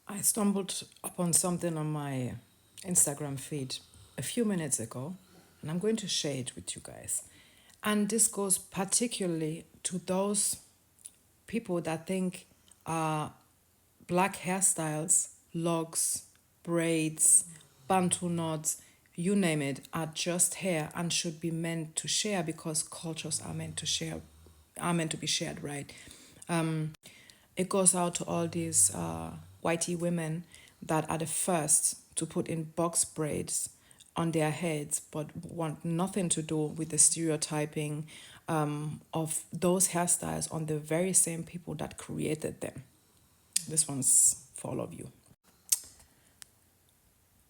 I stumbled upon something on my Instagram feed a few minutes ago, and I'm going to share it with you guys. And this goes particularly to those people that think black hairstyles, locks, braids, bantu knots, you name it, are just hair and should be meant to share because cultures are meant to share, are meant to be shared, right? It goes out to all these whitey women that are the first to put in box braids on their heads but want nothing to do with the stereotyping of those hairstyles on the very same people that created them. This one's for all of you.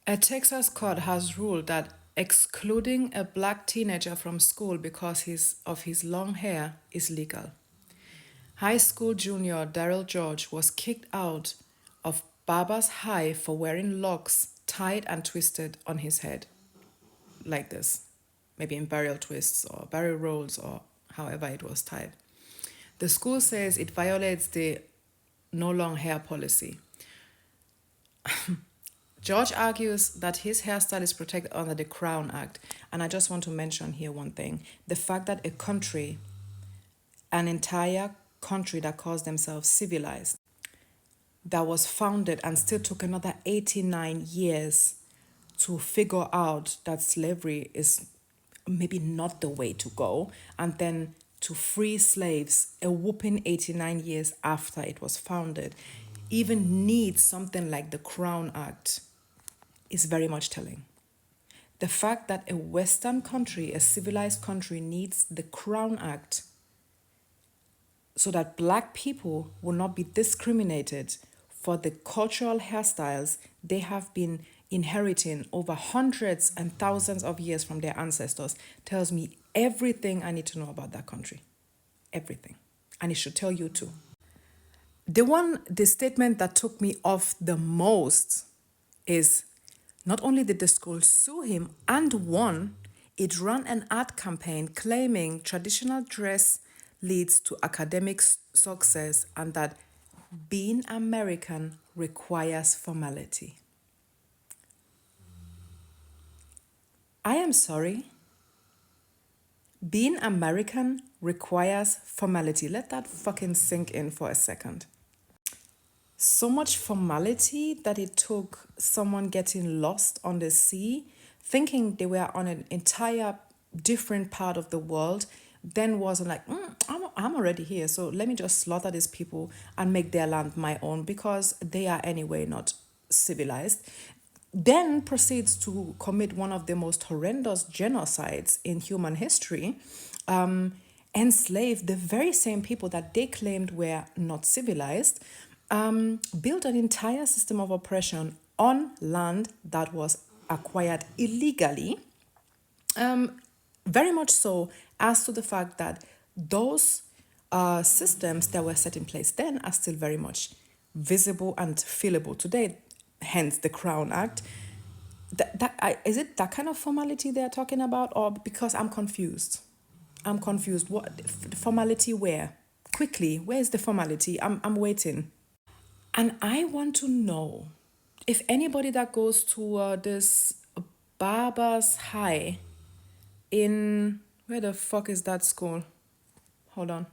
A Texas court has ruled that excluding a black teenager from school because of his long hair is legal. High school junior Daryl George was kicked out of Barber's High for wearing locks tied and twisted on his head, like this, maybe in barrel twists or barrel rolls or however it was tied. The school says it violates the no long hair policy. George argues that his hairstyle is protected under the Crown Act. And I just want to mention here one thing. The fact that a country, an entire country that calls themselves civilized, that was founded and still took another 89 years to figure out that slavery is maybe not the way to go, and then to free slaves a whooping 89 years after it was founded, even needs something like the Crown Act is very much telling. The fact that a Western country, a civilized country, needs the Crown Act so that black people will not be discriminated for the cultural hairstyles they have been inheriting over hundreds and thousands of years from their ancestors tells me everything I need to know about that country. Everything. And it should tell you too. The statement that took me off the most is not only did the school sue him and won, it ran an ad campaign claiming traditional dress leads to academic success and that being American requires formality. I am sorry. Being American requires formality. Let that fucking sink in for a second. So much formality that it took someone getting lost on the sea, thinking they were on an entire different part of the world, then wasn't like, I'm already here, so let me just slaughter these people and make their land my own because they are anyway not civilized. Then proceeds to commit one of the most horrendous genocides in human history, enslave the very same people that they claimed were not civilized, built an entire system of oppression on land that was acquired illegally, very much so as to the fact that those systems that were set in place then are still very much visible and feelable today, hence the Crown Act. Is it that kind of formality they're talking about, or because I'm confused? I'm confused. What formality where? Quickly, where's the formality? I'm waiting. And I want to know if anybody that goes to this Barber's High in, where the fuck is that school? Hold on.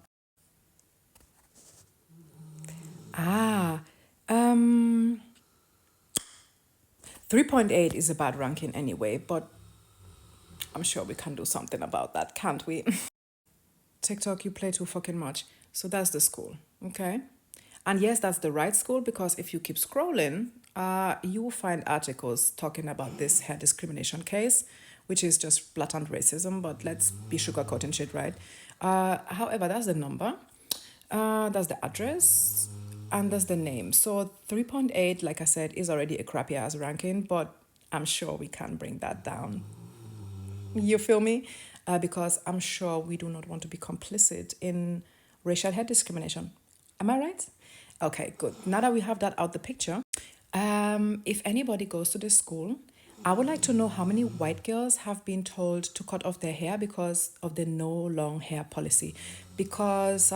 Ah, um, 3.8 is a bad ranking anyway, but I'm sure we can do something about that, can't we? TikTok, you play too fucking much. So that's the school, okay? And yes, that's the right school because if you keep scrolling, you will find articles talking about this hair discrimination case, which is just blatant racism, but let's be sugarcoating shit, right? However, that's the number, that's the address, and that's the name. So 3.8, like I said, is already a crappy ass ranking, but I'm sure we can bring that down. You feel me? Because I'm sure we do not want to be complicit in racial hair discrimination. Am I right? Okay, good. Now that we have that out the picture, if anybody goes to this school, I would like to know how many white girls have been told to cut off their hair because of the no long hair policy. Because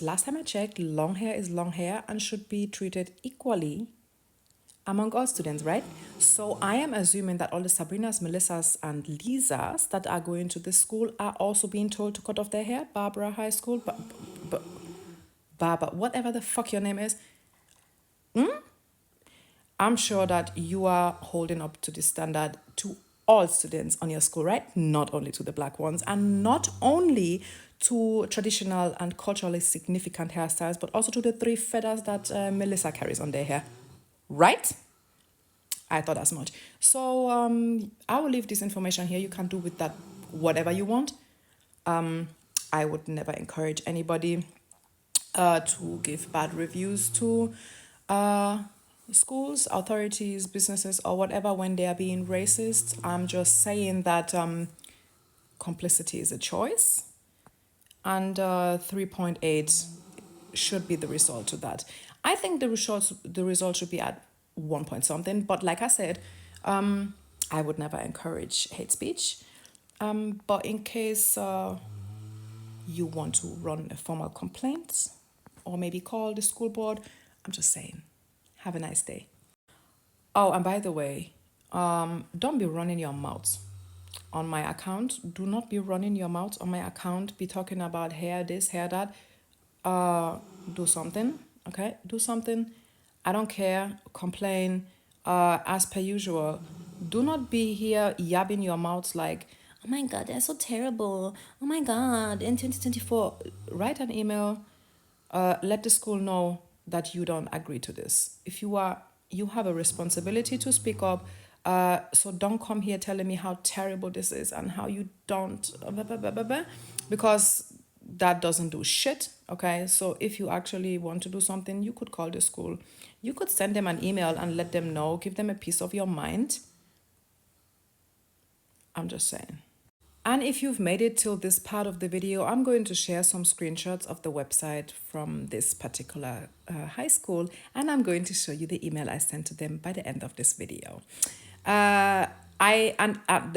last time I checked, long hair is long hair and should be treated equally among all students, right? So I am assuming that all the Sabrinas, Melissas, and Lisas that are going to this school are also being told to cut off their hair. Barbara High School, Barbara, whatever the fuck your name is. I'm sure that you are holding up to the standard to all students on your school, right? Not only to the black ones, and not only to traditional and culturally significant hairstyles, but also to the 3 feathers that Melissa carries on their hair, right? I thought as much. So I will leave this information here. You can do with that whatever you want. I would never encourage anybody to give bad reviews to schools, authorities, businesses, or whatever when they are being racist. I'm just saying that complicity is a choice, and 3.8 should be the result to that. I think the result should be at 1 point something, but like I said, I would never encourage hate speech. But in case you want to run a formal complaint or maybe call the school board, I'm just saying, have a nice day. Oh, and by the way, don't be running your mouth on my account. Do not be running your mouth on my account. Be talking about hair this, hair that. Do something, okay? Do something. I don't care. Complain. As per usual. Do not be here yabbing your mouth like, oh my God, they're so terrible. Oh my God, in 2024. Write an email. Let the school know that you don't agree to this. If you have a responsibility to speak up. So don't come here telling me how terrible this is and how you don't, because that doesn't do shit. Okay, so if you actually want to do something, you could call the school. You could send them an email and let them know, give them a piece of your mind. I'm just saying. And if you've made it till this part of the video, I'm going to share some screenshots of the website from this particular high school, and I'm going to show you the email I sent to them by the end of this video. The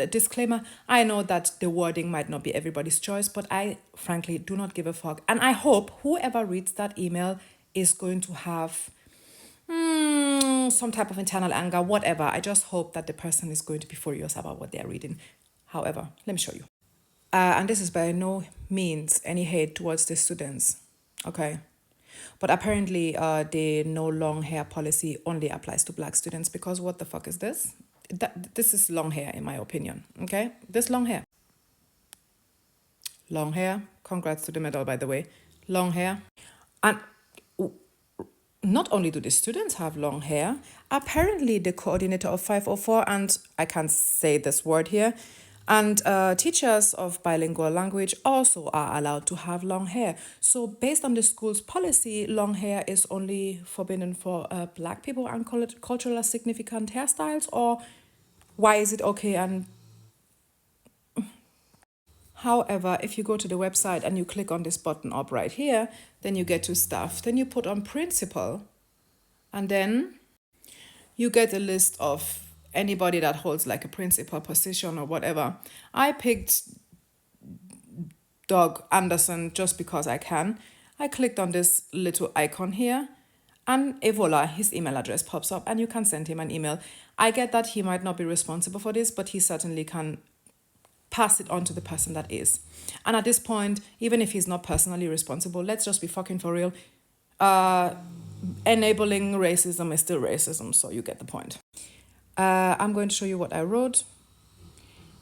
disclaimer, I know that the wording might not be everybody's choice, but I frankly do not give a fuck. And I hope whoever reads that email is going to have some type of internal anger, whatever. I just hope that the person is going to be furious about what they're reading. However, let me show you. And this is by no means any hate towards the students, okay? But apparently, the no long hair policy only applies to black students, because what the fuck is this? This is long hair, in my opinion, okay? This long hair. Long hair. Congrats to the medal, by the way. Long hair. And not only do the students have long hair, apparently the coordinator of 504, and I can't say this word here, and teachers of bilingual language also are allowed to have long hair. So based on the school's policy, long hair is only forbidden for black people and culturally significant hairstyles, or why is it okay? And however, if you go to the website and you click on this button up right here, then you get to staff. Then you put on principal, and then you get a list of anybody that holds like a principal position or whatever. I picked Doug Anderson just because I can. I clicked on this little icon here, and voila, his email address pops up, and you can send him an email. I get that he might not be responsible for this, but he certainly can pass it on to the person that is. And at this point, even if he's not personally responsible, let's just be fucking for real. Enabling racism is still racism, so you get the point. I'm going to show you what I wrote.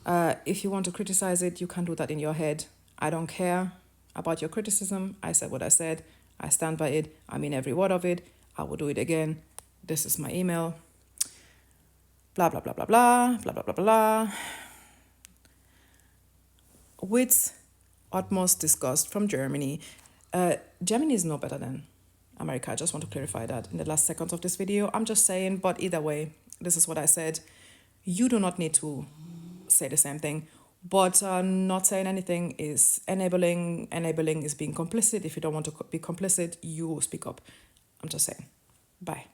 If you want to criticize it, you can do that in your head. I don't care about your criticism. I said what I said. I stand by it. I mean every word of it. I will do it again. This is my email. Blah, blah, blah, blah, blah, blah, blah, blah, blah. With utmost disgust from Germany. Germany is no better than America. I just want to clarify that in the last seconds of this video. I'm just saying, but either way, this is what I said. You do not need to say the same thing, but not saying anything is enabling. Enabling is being complicit. If you don't want to be complicit, you speak up. I'm just saying. Bye.